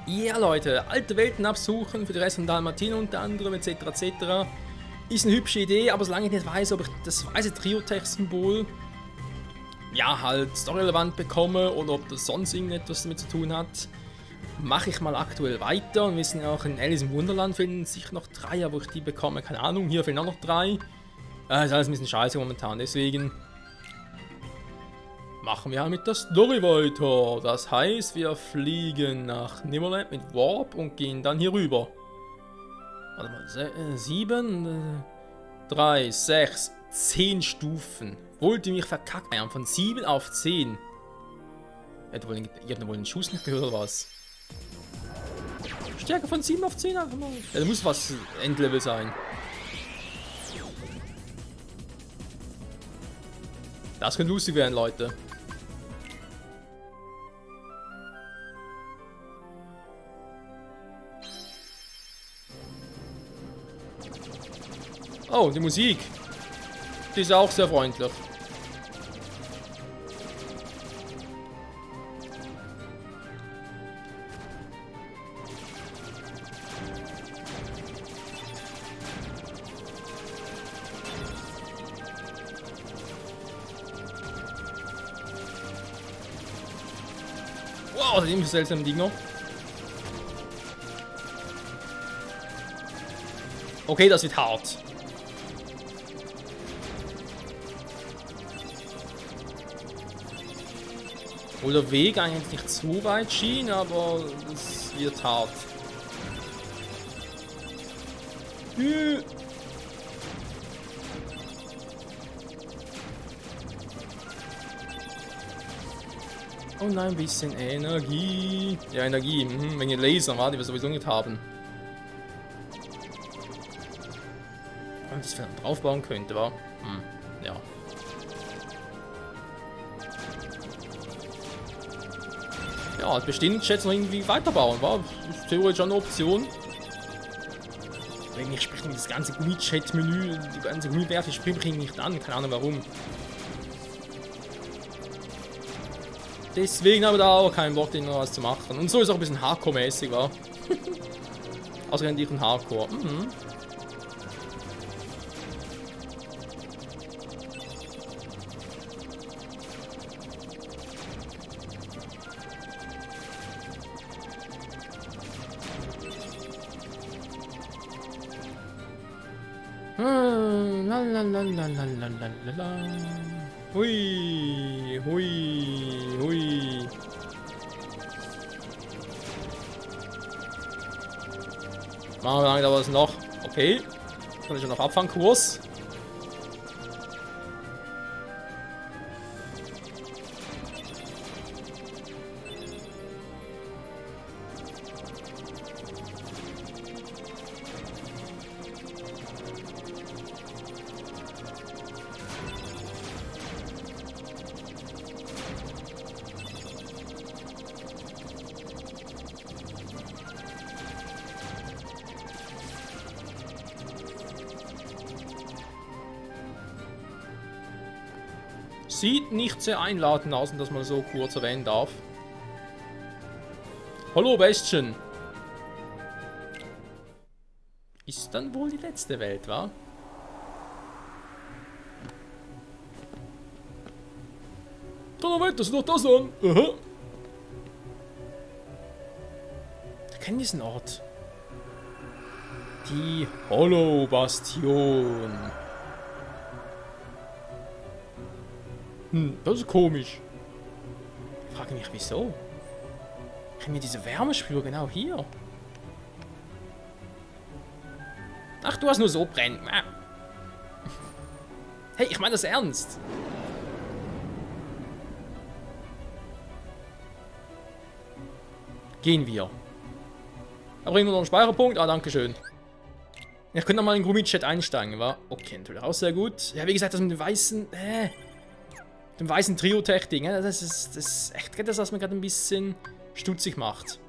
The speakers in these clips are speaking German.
Ja, Leute, alte Welten absuchen für die Rest von Dalmatiner unter anderem, etc. etc. Ist eine hübsche Idee, aber solange ich nicht weiß, ob ich das weiße Triotech-Symbol ja halt storyrelevant bekomme oder ob das sonst irgendetwas damit zu tun hat, mache ich mal aktuell weiter. Und wir wissen ja auch, in Alice im Wunderland fehlen sicher noch 3, aber ich die bekomme, keine Ahnung. Hier fehlen auch noch 3. Ist alles ein bisschen scheiße momentan, deswegen machen wir mit der Story weiter. Das heißt, wir fliegen nach Neverland mit Warp und gehen dann hier rüber. Warte mal, 7, 3, 6, 10 Stufen. Wollt ihr mich verkacken? Von 7 auf 10. Ihr habt wohl den Schuss nicht gehört oder was? Stärke von 7 auf 10 einfach mal. Ja, da muss was Endlevel sein. Das könnte lustig werden, Leute. Oh, die Musik. Die ist auch sehr freundlich. Wow, das sind seltsame Dinger. Okay, das wird hart. Wo der Weg eigentlich nicht zu weit schien, aber es wird hart. Und ein bisschen Energie. Ja, Energie. Wegen Laser, die wir sowieso nicht haben. Und das vielleicht draufbauen könnte, wa? Ja. Ja, bestehend Chats noch irgendwie weiterbauen, war ist theoretisch eine Option. Wenn ich spreche das ganze Gummi-Chat-Menü, die ganze Gummiwerfe springe ich nicht an, keine Ahnung warum. Deswegen habe ich da auch keinen Bock, noch was zu machen. Und so ist auch ein bisschen Hardcore-mäßig, war. Ausgerechnet ich ein Hardcore. Hui, hui, hui. Machen wir lange dauert es noch. Okay. Kann ich schon auf Abfangkurs. Sieht nicht sehr einladend aus, und das mal so kurz erwähnen darf. Hallo Bestien. Ist dann wohl die letzte Welt, wa? Donnerwetter, sieh doch das an. Aha. Ich kenne diesen Ort. Die Hollow-Bastion. Das ist komisch. Ich frage mich, wieso? Ich kenne diese Wärmespur genau hier. Ach, du hast nur so brennen. Hey, ich meine das ernst. Gehen wir. Da bringen wir noch einen Speicherpunkt. Ah, danke schön. Ich könnte noch mal in den Gummi-Chat einsteigen, wa? Okay, natürlich auch sehr gut. Ja, wie gesagt, das mit dem weißen... dem weißen Triotech-Ding, das ist echt das, was mir gerade ein bisschen stutzig macht.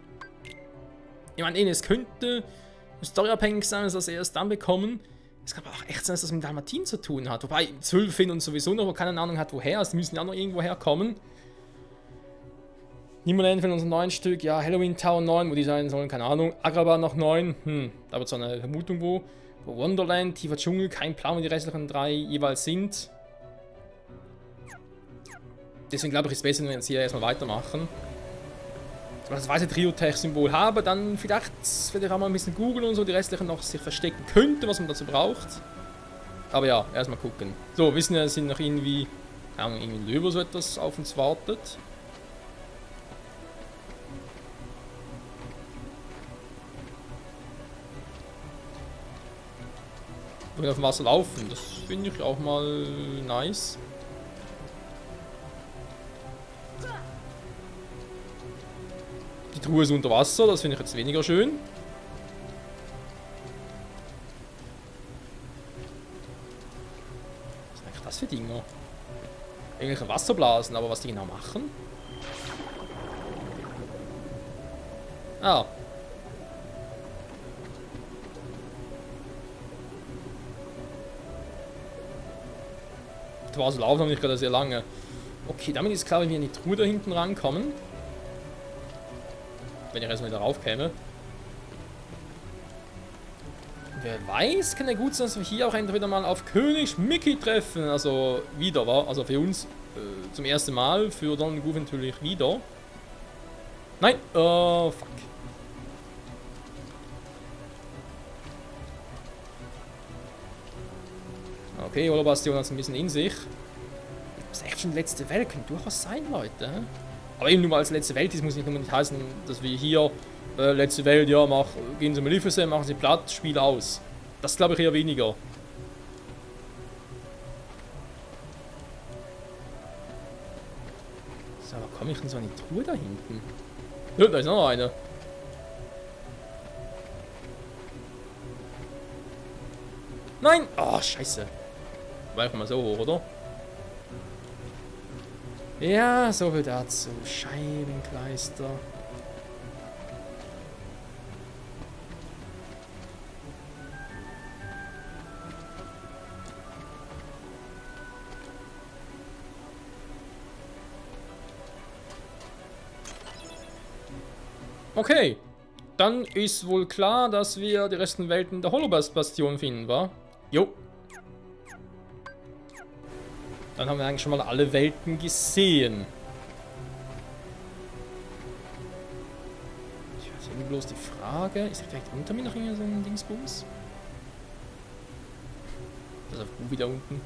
Ich meine, es könnte storyabhängig sein, dass wir das erst dann bekommen. Es kann aber auch echt sein, dass das mit Dalmatin zu tun hat. Wobei 12 finden und sowieso noch, wo keine Ahnung hat, woher. Also die müssen ja auch noch irgendwo herkommen. Nimmerland von unseren 9 Stück. Ja, Halloween Town 9, wo die sein sollen, keine Ahnung. Agrabah noch 9. Da wird so eine Vermutung wo. Wonderland, tiefer Dschungel, kein Plan, wo die restlichen 3 jeweils sind. Deswegen glaube ich, ist es besser, wenn wir jetzt hier erstmal weitermachen. Wenn wir das weiße Trio-Tech-Symbol haben, dann vielleicht werde ich auch mal ein bisschen googeln und so, die restlichen noch sich verstecken könnte, was man dazu braucht. Aber ja, erstmal gucken. So, wissen wir, es sind noch irgendwie, keine Ahnung, irgendwie Löwe so etwas auf uns wartet. Auf dem Wasser laufen, das finde ich auch mal nice. Die Truhe ist unter Wasser, das finde ich jetzt weniger schön. Was sind eigentlich das für Dinger? Irgendwelche Wasserblasen, aber was die genau machen? Ah. Wasser laufen noch nicht gerade sehr lange. Okay, damit ist klar, wenn wir in die Truhe da hinten rankommen. Wenn ich erstmal wieder raufkäme. Wer weiß, kann ja gut sein, dass wir hier auch endlich wieder mal auf König Mickey treffen. Also wieder, war. Also für uns zum ersten Mal, für Donald Goof natürlich wieder. Nein, fuck. Okay, Holobastion hat es ein bisschen in sich. Das ist echt schon die letzte Welt, könnte durchaus sein, Leute. Aber eben nur mal als letzte Welt, das muss nicht unbedingt heißen, dass wir hier letzte Welt, ja, gehen Sie Maleficent, machen Sie platt, Spiel aus. Das glaube ich eher weniger. So, aber komme ich denn so an die Truhe da hinten? Ja, da ist noch eine. Nein! Oh, scheiße. War einfach mal so hoch, oder? Ja, so viel dazu. Scheibenkleister. Okay. Dann ist wohl klar, dass wir die restlichen Welten der Holobastion finden, wa? Jo. Dann haben wir eigentlich schon mal alle Welten gesehen. Ich weiß irgendwie bloß die Frage. Ist da vielleicht unter mir noch irgendwie so ein Dingsbums? Das ist auf U wieder unten.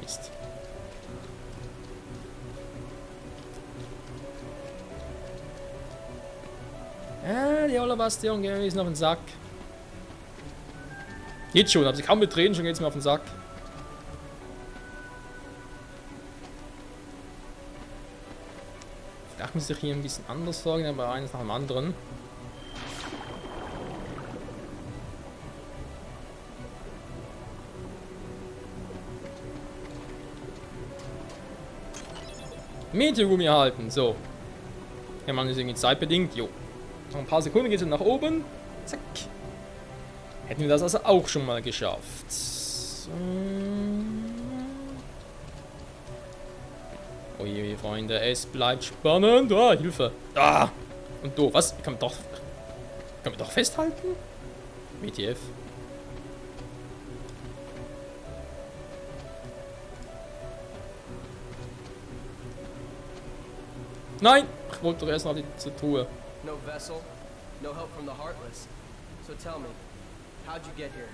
Mist. Ah, die Holobastion geht mir auf den Sack. Jetzt schon, also kaum betreten, schon geht's mir auf den Sack. Vielleicht muss ich hier ein bisschen anders vorgehen, aber eines nach dem anderen. Meteorgummi erhalten, so. Ja, man ist irgendwie zeitbedingt, jo. Noch ein paar Sekunden geht es nach oben. Zack. Hätten wir das also auch schon mal geschafft. So. Oje, Freunde, es bleibt spannend. Ah, Hilfe. Ah! Und do, was? Kann man doch festhalten? WTF. Nein! Ich wollte doch erst noch die zur Truhe. No vessel, no help from the Heartless. So tell me, how'd you get here?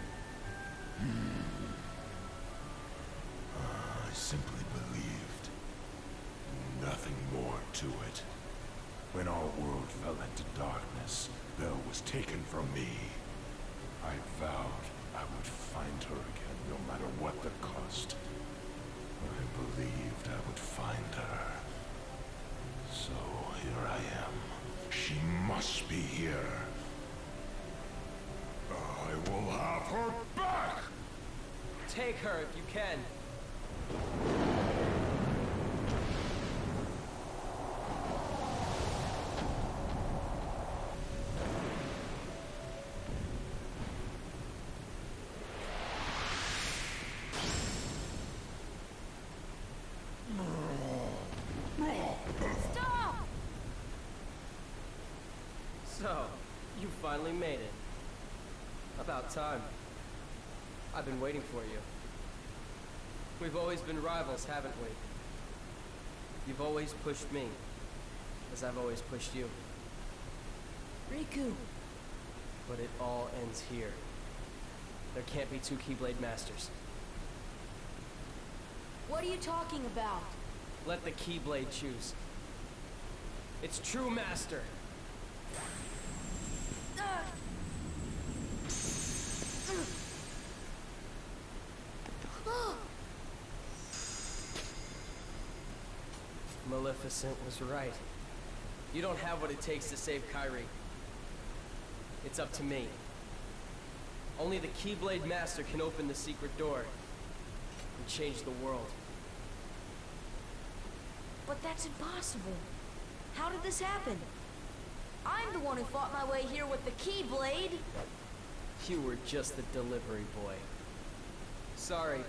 I simply believed. Nothing more to it. When our world fell into darkness, Belle was taken from me. I vowed I would find her again, no matter what the cost. I believed I would find her. So here I am. She must be here. I will have her back! Take her if you can. So, you finally made it. About time. I've been waiting for you. We've always been rivals, haven't we? You've always pushed me, as I've always pushed you. Riku. But it all ends here. There can't be two Keyblade Masters. What are you talking about? Let the Keyblade choose. Its true master. Maleficent was right. You don't have what it takes to save Kairi. It's up to me. Only the Keyblade Master can open the secret door and change the world. But that's impossible. How did this happen? I'm the one who fought my way here with the Keyblade. You were just the delivery boy. Sorry,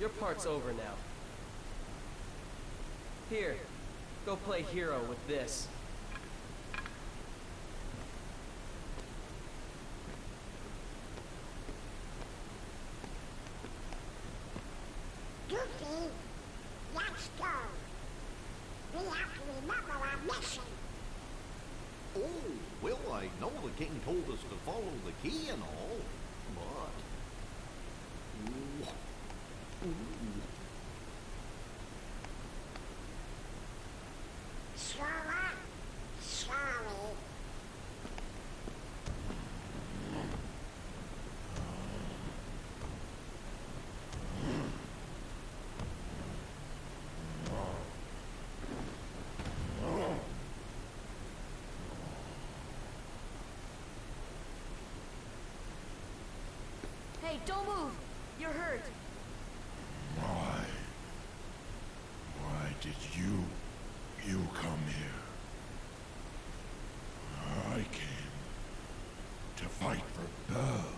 your part's over now. Here, go play hero with this. Goofy, let's go. We have to remember our mission. Oh, well, I know the king told us to follow the key and all, but... Slower, slowly. Hey, don't move. You're hurt. Why? Why did you come here? I came to fight for Belle.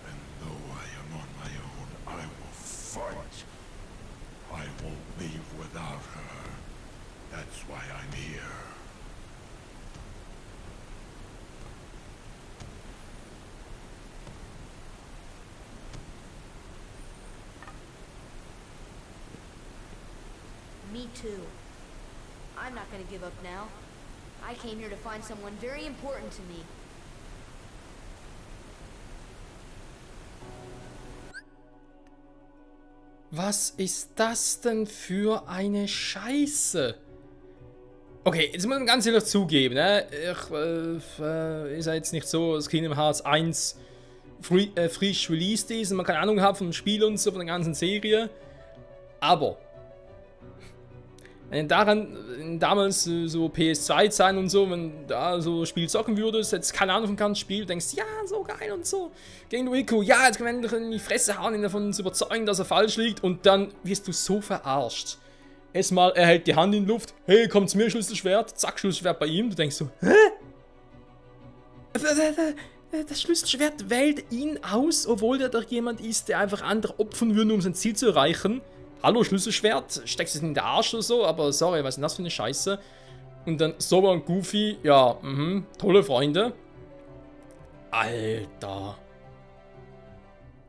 And though I am on my own, I will fight. I won't leave without her. That's why I'm here. Me too. I'm not gonna give up now. I came here to find someone very important to me. Was ist das denn für eine Scheiße? Okay, jetzt muss man ganz ehrlich zugeben, ne? Ist ja jetzt nicht so, dass Kingdom Hearts 1 frisch released ist und man keine Ahnung hat vom Spiel und so, von der ganzen Serie. Aber wenn du daran damals so PS2-Zeiten und so, wenn du da so Spiel zocken würdest, jetzt keine Ahnung vom ganzen Spiel, denkst, ja, so geil und so. Gegen Riku, ja, jetzt können wir in die Fresse hauen, ihn davon zu überzeugen, dass er falsch liegt, und dann wirst du so verarscht. Erstmal, er hält die Hand in die Luft, hey, komm zu mir, Schlüsselschwert, zack, Schlüsselschwert bei ihm, du denkst so, hä? Das Schlüsselschwert wählt ihn aus, obwohl der doch jemand ist, der einfach andere opfern würde, um sein Ziel zu erreichen. Hallo, Schlüsselschwert, steckst es in den Arsch oder so, aber sorry, was ist denn das für eine Scheiße? Und dann Sora und Goofy, ja, tolle Freunde. Alter.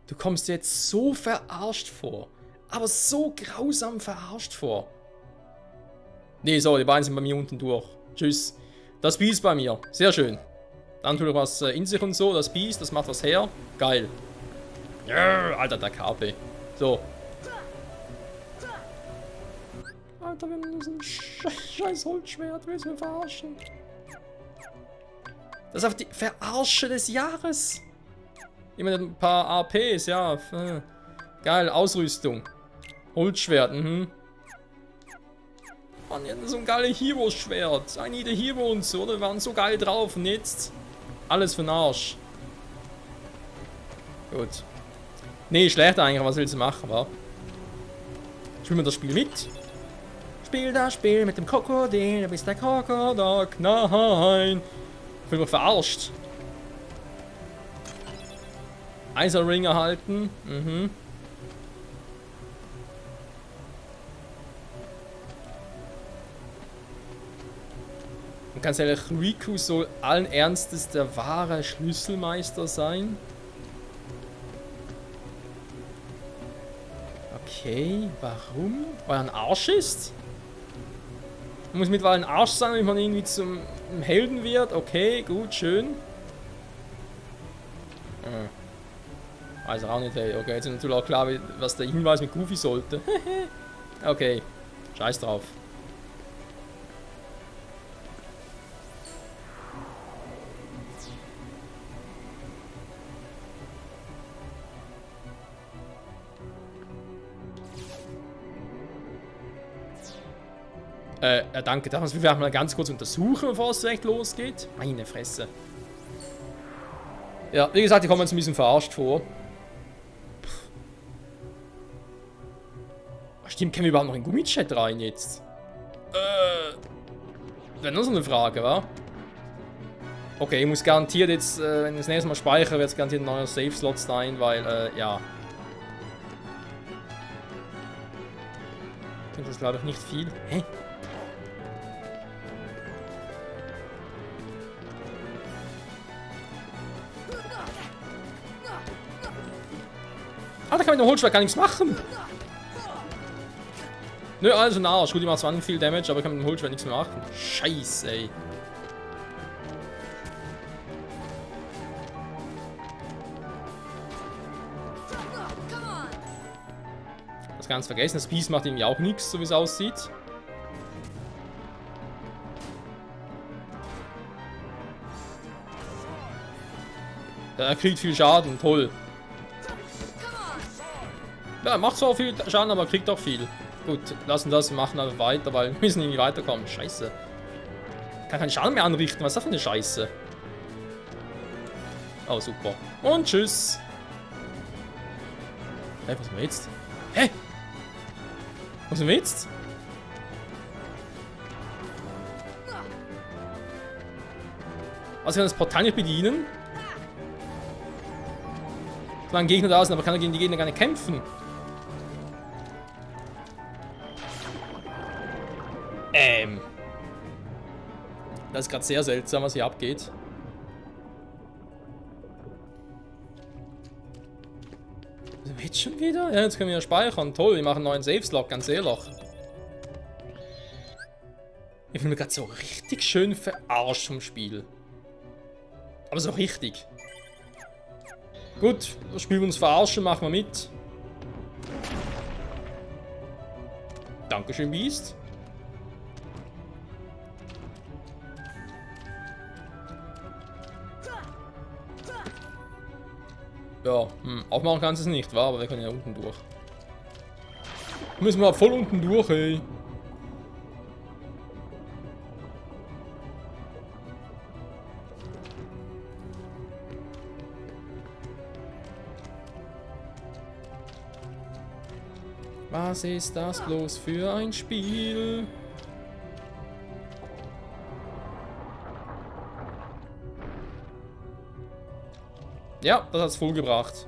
Du kommst dir jetzt so verarscht vor. Aber so grausam verarscht vor. Nee, so, die beiden sind bei mir unten durch. Tschüss. Das Biest bei mir. Sehr schön. Dann tut er was in sich und so. Das Biest, das macht was her. Geil. Ja, Alter, der KP. So. Alter, wir haben so ein scheiß Holzschwert. Willst du mich verarschen? Das ist auf die Verarsche des Jahres. Immer ein paar APs, ja. Geil, Ausrüstung. Holzschwert, Mann, die hatten so ein geiles Hero-Schwert. I need a Hero und so, die waren so geil drauf. Und jetzt alles für den Arsch. Gut. Nee, schlecht eigentlich, was willst du machen, wa? Spielen wir das Spiel mit? Spiel das Spiel mit dem Krokodil, du bist der Krokodok. Nein. Ich bin doch verarscht. Eiserring erhalten. Ganz ehrlich, Riku soll allen Ernstes der wahre Schlüsselmeister sein. Okay, warum? Weil er ein Arsch ist? Man muss mittlerweile ein Arsch sein, damit man irgendwie zum Helden wird. Okay, gut, schön. Weiß auch nicht, ey. Okay, jetzt ist natürlich auch klar, was der Hinweis mit Goofy sollte. Okay, scheiß drauf. Danke. Darf man es vielleicht mal ganz kurz untersuchen, bevor es direkt losgeht? Meine Fresse. Ja, wie gesagt, ich komme jetzt ein bisschen verarscht vor. Stimmt, können wir überhaupt noch in Gummichat rein jetzt? Wäre nur so eine Frage, wa? Okay, ich muss garantiert jetzt, wenn ich das nächste Mal speichere, wird es garantiert ein neuer Save-Slot sein, weil, ja. Ich finde das, glaube ich, nicht viel. Hä? Ah, da kann man mit dem Holzschwert gar nichts machen. Nö, also ein Arsch. Gut, ich mache zwar nicht viel Damage, aber ich kann mit dem Holzschwert nichts mehr machen. Scheiße, ey. Das ganz vergessen. Das Biest macht irgendwie auch nichts, so wie es aussieht. Er kriegt viel Schaden, toll. Ja, er macht zwar viel Schaden, aber kriegt auch viel. Gut, lassen das, wir machen einfach weiter, weil wir müssen irgendwie weiterkommen. Scheiße. Kann keinen Schaden mehr anrichten, was ist das für eine Scheiße? Oh, super. Und tschüss. Hä, was sind wir jetzt? Hä? Was sind wir jetzt? Also kann das Portal nicht bedienen? Solange Gegner da sind, aber kann er gegen die Gegner gar nicht kämpfen. Das ist gerade sehr seltsam, was hier abgeht. Sind wir jetzt schon wieder? Ja, jetzt können wir ja speichern. Toll, wir machen einen neuen Save-Slot, ganz ehrlich. Ich bin mir gerade so richtig schön verarscht vom Spiel. Aber so richtig. Gut, das Spiel uns verarschen, machen wir mit. Dankeschön, Beast. Ja, aufmachen kannst du es nicht, war, aber wir können ja unten durch. Müssen wir voll unten durch, ey. Was ist das bloß für ein Spiel? Ja, das hat's voll gebracht.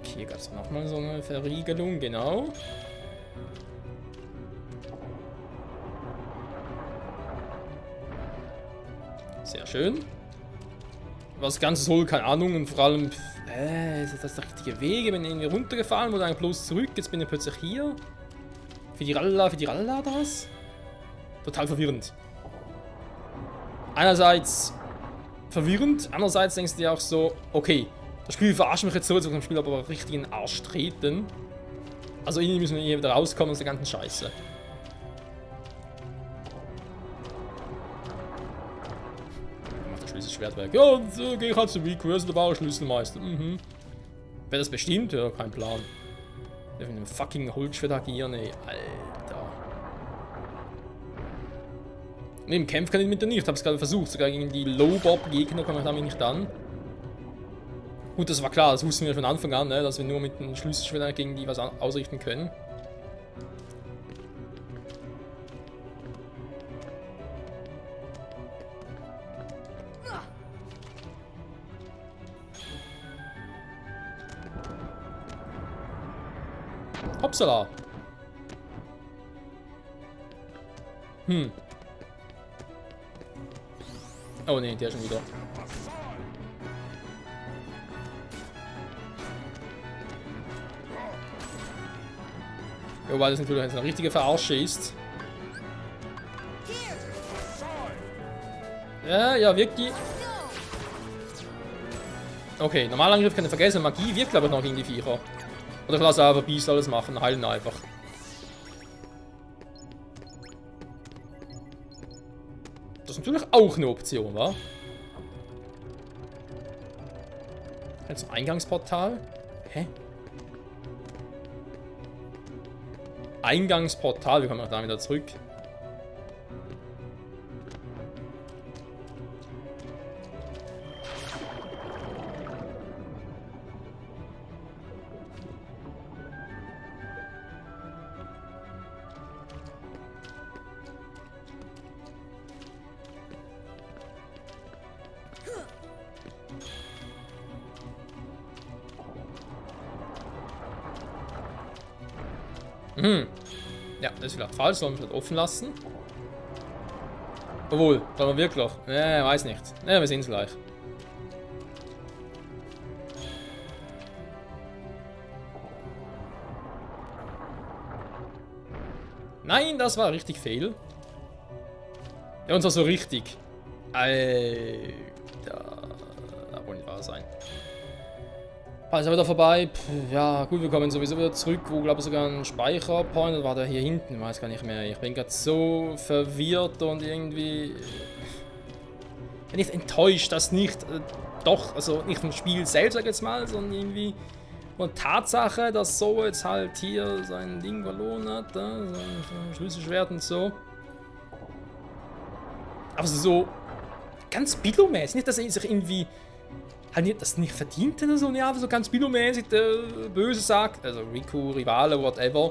Okay, hier gab es nochmal so eine Verriegelung, genau. Sehr schön. Was das Ganze soll, keine Ahnung, und vor allem, ist das der richtige Weg? Bin ich irgendwie runtergefahren, wurde eigentlich bloß zurück, jetzt bin ich plötzlich hier. Für die Rallala das? Total verwirrend. Einerseits verwirrend, andererseits denkst du dir auch so, okay, das Spiel verarscht mich jetzt so, jetzt muss ich Spiel aber richtig in den Arsch treten. Also irgendwie müssen wir hier wieder rauskommen aus der ganzen Scheiße. Schlüsselschwertwerk. Ja, und gehe ich halt zu Riku, er ist der wahre Schlüsselmeister. Wer das bestimmt? Ja, kein Plan. Der mit einem fucking Holzschwert agieren, ey. Alter. Ne, im Kampf kann ich mit der nicht. Ich hab's gerade versucht. Sogar gegen die Low-Bob-Gegner komme ich damit nicht an. Gut, das war klar. Das wussten wir von Anfang an, ne, dass wir nur mit einem Schlüsselschwert gegen die was ausrichten können. Upsala. Oh ne, der schon wieder. Wobei das natürlich jetzt eine richtige Verarsche ist. Ja, wirkt die. Okay, normaler Angriff kann ich vergessen. Magie wirkt aber noch gegen die Viecher. Oder ich lasse einfach Beast alles machen, heilen einfach. Das ist natürlich auch eine Option, wa? Jetzt ein Eingangsportal. Hä? Eingangsportal, wie kommen wir da wieder zurück? Ja, das ist vielleicht falsch, sollen wir vielleicht offen lassen. Obwohl, sollen wir wirklich? Ne, weiß nicht. Ne, wir sehen es gleich. Nein, das war richtig fehl. Ja, und zwar so richtig. Alter. Das wohl nicht wahr sein. Ist er wieder vorbei. Ja, gut, wir kommen sowieso wieder zurück. Wo, glaube ich, sogar ein Speicherpoint. Oder war der hier hinten? Ich weiß gar nicht mehr. Ich bin gerade so verwirrt und irgendwie. Bin ich enttäuscht, dass nicht. Doch, also nicht vom Spiel selbst, sag ich jetzt mal, sondern irgendwie. Und Tatsache, dass so jetzt halt hier sein Ding verloren hat. Sein Schlüsselschwert und so. Aber so. Ganz billow-mäßig. Nicht, dass er sich irgendwie. Halt nicht, das nicht verdient oder so, ja, aber so ganz billow-mäßig der Böse sagt, also Riku, Rivale, whatever,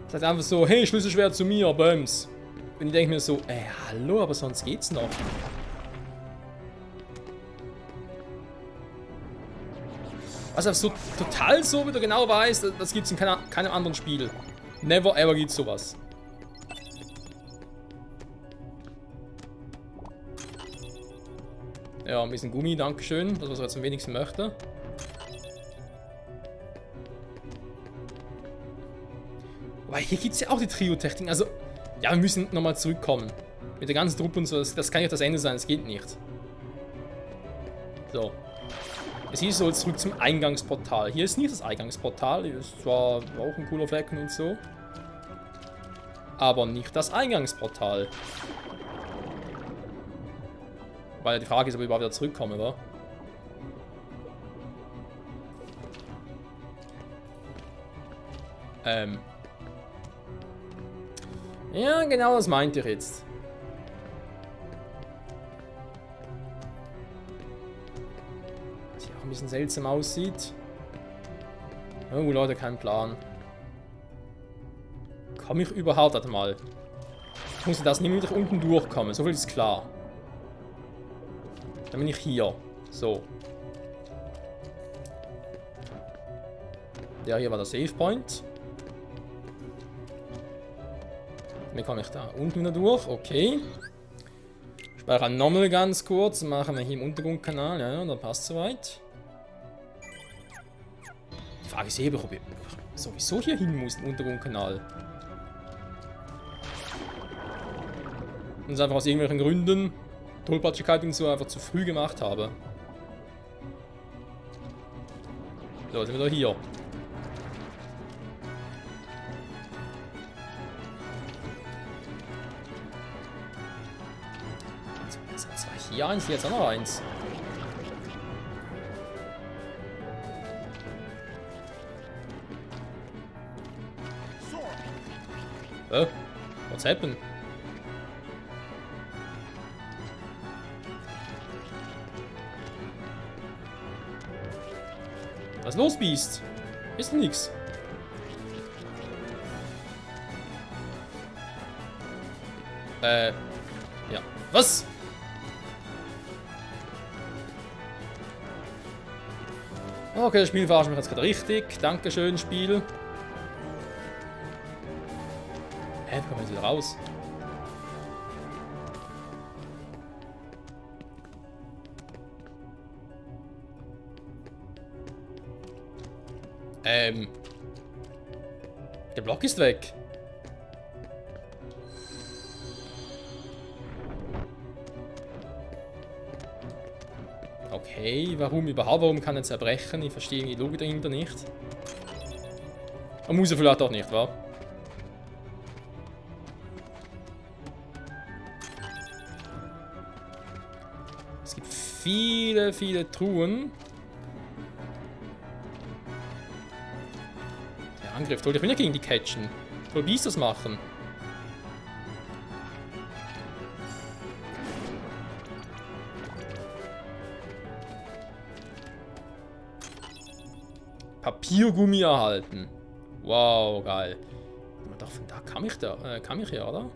sagt einfach so, hey, Schlüsselschwert zu mir, Böms. Und ich denke mir so, hallo, aber sonst geht's noch. Also so total so, wie du genau weißt, das gibt's in keinem anderen Spiel. Never ever gibt's sowas. Ja, ein bisschen Gummi, dankeschön. Das, was er jetzt am wenigsten möchte. Wobei, hier gibt es ja auch die Trio-Technik. Also, ja, wir müssen nochmal zurückkommen. Mit der ganzen Truppe und so. Das kann nicht das Ende sein, das geht nicht. So. Es hieß so, jetzt zurück zum Eingangsportal. Hier ist nicht das Eingangsportal. Hier ist zwar auch ein cooler Flecken und so. Aber nicht das Eingangsportal. Weil die Frage ist, ob ich überhaupt wieder zurückkomme, wa? Ja, genau das meinte ich jetzt. Was hier auch ein bisschen seltsam aussieht. Oh, Leute, kein Plan. Komme ich überhaupt? Warte mal. Ich muss das nicht wieder unten durchkommen, so viel ist klar. Dann bin ich hier. So. Ja, hier war der Save Point. Wie komme ich da unten wieder durch? Okay. Speichern nochmal ganz kurz. Machen wir hier im Untergrundkanal. Ja, dann passt soweit. Die Frage ist eben, ob ich sowieso hier hin muss, im Untergrundkanal. Und es einfach aus irgendwelchen Gründen, Tollpatschigkeit und so, einfach zu früh gemacht habe. So, sind wir wieder hier. Jetzt war hier eins, hier jetzt auch noch eins. What's happened? Was ist los, Beast? Ist nix. Ja. Was? Okay, das Spiel verarscht mich jetzt gerade richtig. Dankeschön, Spiel. kommen wir jetzt wieder raus? Der Block ist weg. Okay, warum überhaupt? Warum kann er zerbrechen? Ich verstehe die Logik dahinter nicht. Muss er vielleicht auch nicht, wa? Es gibt viele, viele Truhen. Der Angriff, ich will ja gegen die catchen. Probierst das machen. Papiergummi erhalten. Wow, geil. Doch, von da kam ich ja, oder?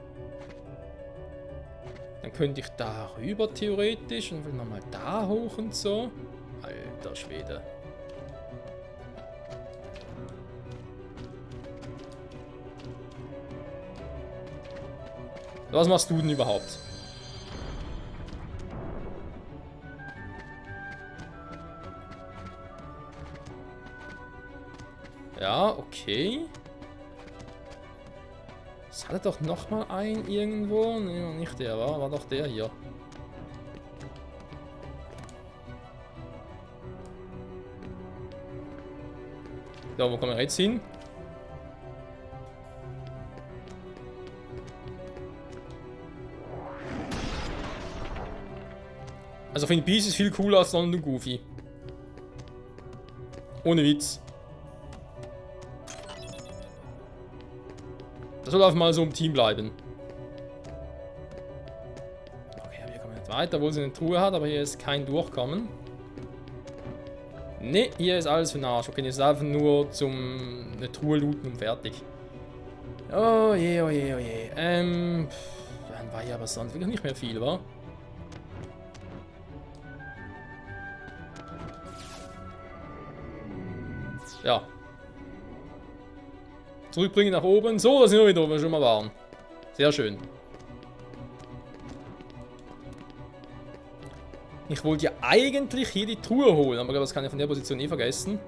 Dann könnte ich da rüber theoretisch und will nochmal da hoch und so. Alter Schwede. Was machst du denn überhaupt? Ja, okay. Es hatte doch noch mal einen irgendwo. Nee, nicht der, war doch der hier. So, wo kommen wir jetzt hin? Also finde Beast ist viel cooler als London Goofy. Ohne Witz. Das soll einfach mal so im Team bleiben. Okay, hier kommen wir nicht weiter, obwohl sie eine Truhe hat, aber hier ist kein Durchkommen. Ne, hier ist alles für den Arsch. Okay, jetzt einfach nur zum eine Truhe looten und fertig. Oh je, oh je, oh je. Dann war hier aber sonst wirklich nicht mehr viel, wa? Ja. Zurückbringen nach oben. So, da sind wir wieder, wo wir schon mal waren. Sehr schön. Ich wollte ja eigentlich hier die Truhe holen, aber das kann ich von der Position eh vergessen.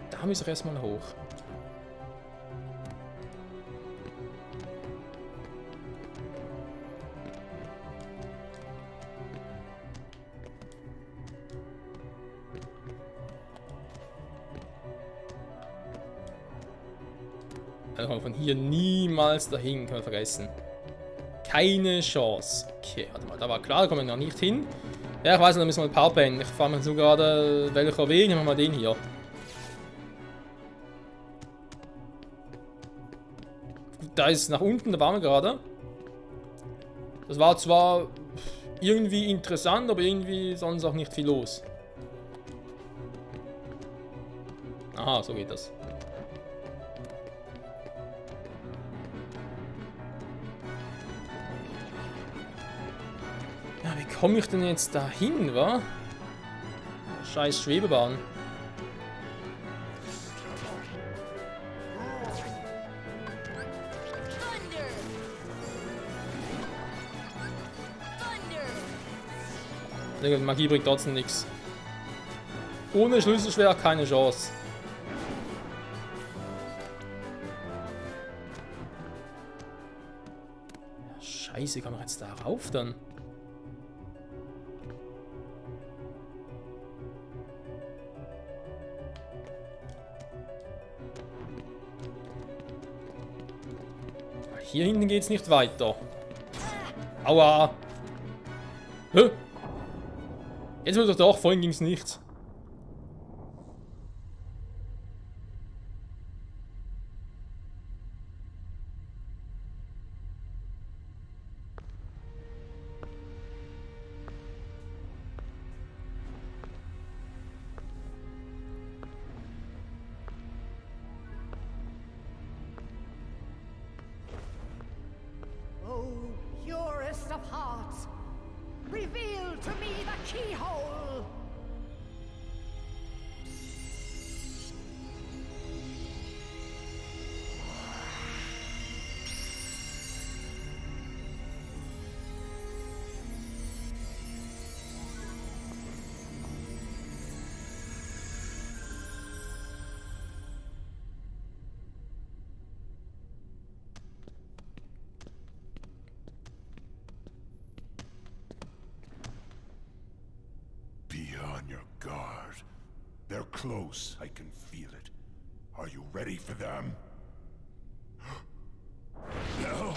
Da muss ich erstmal hoch. Also von hier niemals dahin, können wir vergessen. Keine Chance. Okay, warte mal, da war klar, da kommen wir noch nicht hin. Ja, ich weiß nicht, da müssen wir ein paar pennen. Ich fahre mir so gerade, welcher Weg, nehmen wir mal den hier. Gut, da ist nach unten, da waren wir gerade. Das war zwar irgendwie interessant, aber irgendwie sonst auch nicht viel los. Aha, so geht das. Ja, wie komme ich denn jetzt dahin, wa? Scheiß Schwebebahn. Magie bringt trotzdem nichts. Ohne Schlüsselschwert keine Chance. Scheiße, kann man jetzt da rauf dann? Hier hinten geht's nicht weiter. Aua! Hä? Jetzt wird doch, vorhin ging's nicht. Oh, purest of hearts, reveal to me the keyhole! guard. They're close, I can feel it. Are you ready for them? No?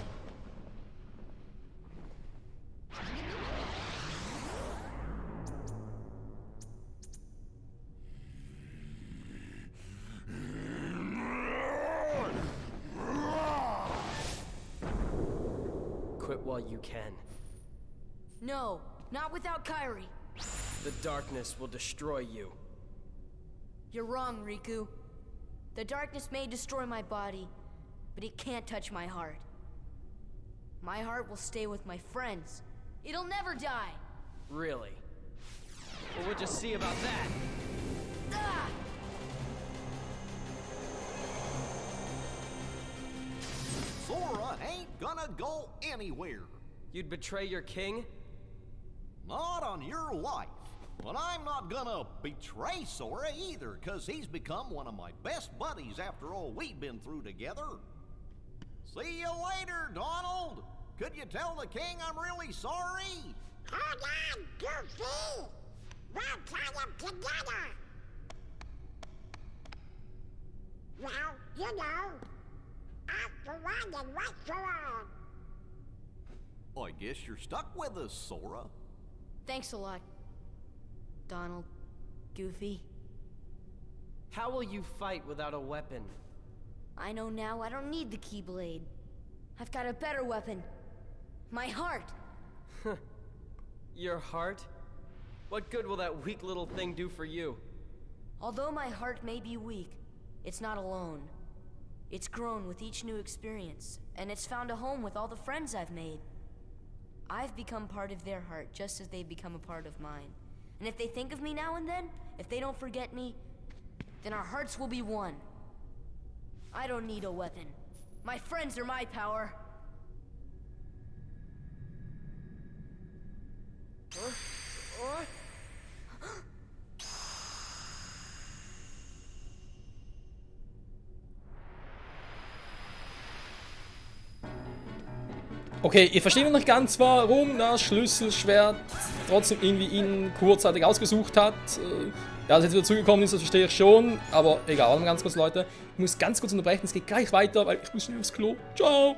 Quit while you can. No, not without Kairi. The darkness will destroy you. You're wrong, Riku. The darkness may destroy my body, but it can't touch my heart. My heart will stay with my friends. It'll never die. Really? Well, we'll just see about that. Ah! Sora ain't gonna go anywhere. You'd betray your king? Not on your life. But I'm not gonna betray Sora either, cause he's become one of my best buddies after all we've been through together. See you later, Donald. Could you tell the king I'm really sorry? Hold on, Goofy! We'll tie them together! Well, you know, after one and once for all. I guess you're stuck with us, Sora. Thanks a lot, Donald, Goofy. How will you fight without a weapon? I know now I don't need the Keyblade. I've got a better weapon. My heart. Your heart? What good will that weak little thing do for you? Although my heart may be weak, it's not alone. It's grown with each new experience, and it's found a home with all the friends I've made. I've become part of their heart just as they've become a part of mine. And if they think of me now and then, if they don't forget me, then our hearts will be one. I don't need a weapon. My friends are my power. Okay, ihr versteht noch nicht ganz, warum das Schlüsselschwert trotzdem irgendwie ihn kurzzeitig ausgesucht hat. Ja, dass jetzt wieder zugekommen ist, das verstehe ich schon. Aber egal, ganz kurz, Leute. Ich muss ganz kurz unterbrechen, es geht gleich weiter, weil ich muss schnell aufs Klo. Ciao!